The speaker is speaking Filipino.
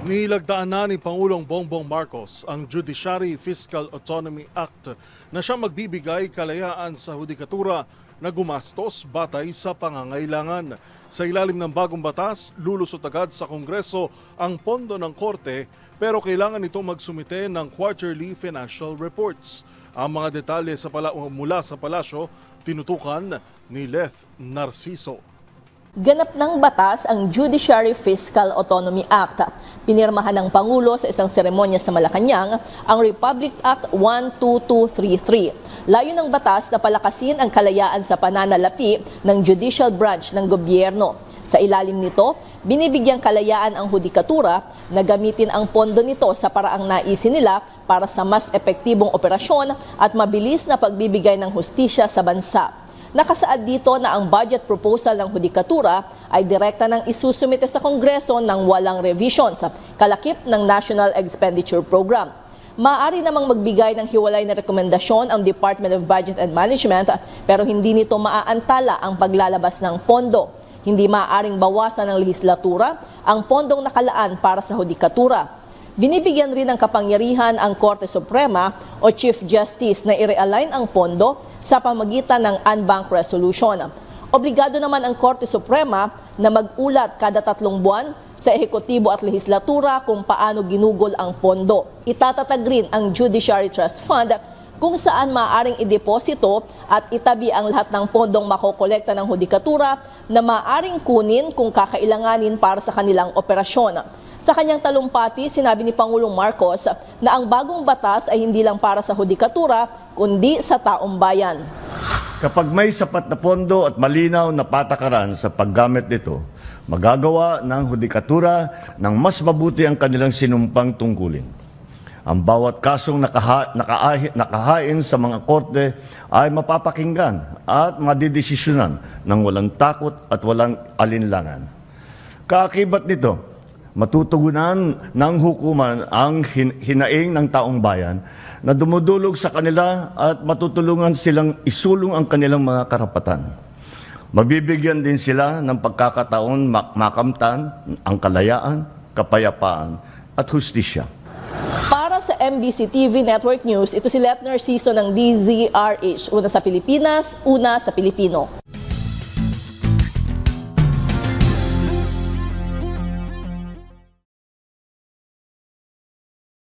Nilagdaan na ni Pangulong Bongbong Marcos ang Judiciary Fiscal Autonomy Act na siya magbibigay kalayaan sa hudikatura na gumastos batay sa pangangailangan. Sa ilalim ng bagong batas, lulusot agad sa Kongreso ang pondo ng korte pero kailangan itong magsumite ng quarterly financial reports. Ang mga detalye mula sa palasyo, tinutukan ni Leth Narciso. Ganap ng batas ang Judiciary Fiscal Autonomy Act. Pinirmahan ng Pangulo sa isang seremonya sa Malacanang ang Republic Act 12233. Layo ng batas na palakasin ang kalayaan sa pananalapi ng judicial branch ng gobyerno. Sa ilalim nito, binibigyang kalayaan ang hudikatura na gamitin ang pondo nito sa paraang naisin nila para sa mas epektibong operasyon at mabilis na pagbibigay ng hustisya sa bansa. Nakasaad dito na ang budget proposal ng hudikatura ay direkta nang isusumite sa Kongreso ng walang revision sa kalakip ng National Expenditure Program. Maaari namang magbigay ng hiwalay na rekomendasyon ang Department of Budget and Management pero hindi nito maaantala ang paglalabas ng pondo. Hindi maaaring bawasan ng lehislatura ang pondong nakalaan para sa hudikatura. Binibigyan rin ng kapangyarihan ang Korte Suprema o Chief Justice na i-realign ang pondo sa pamagitan ng unbank resolution. Obligado naman ang Korte Suprema na mag-ulat kada 3 buwan sa ehekutibo at lehislatura kung paano ginugol ang pondo. Itatatag rin ang Judiciary Trust Fund kung saan maaaring ideposito at itabi ang lahat ng pondong makokolekta ng hudikatura na maaaring kunin kung kakailanganin para sa kanilang operasyon. Sa kanyang talumpati, sinabi ni Pangulong Marcos na ang bagong batas ay hindi lang para sa hudikatura, kundi sa taong bayan. Kapag may sapat na pondo at malinaw na patakaran sa paggamit nito, magagawa ng hudikatura ng mas mabuti ang kanilang sinumpang tungkulin. Ang bawat kasong nakahain sa mga korte ay mapapakinggan at madidesisyonan ng walang takot at walang alinlangan. Kaakibat nito, matutugunan ng hukuman ang hinaing ng taong bayan na dumudulog sa kanila at matutulungan silang isulong ang kanilang mga karapatan. Mabibigyan din sila ng pagkakataon makamtan ang kalayaan, kapayapaan at hustisya. Para sa MBC TV Network News, ito si Leth Narciso ng DZRH. Una sa Pilipinas, una sa Pilipino.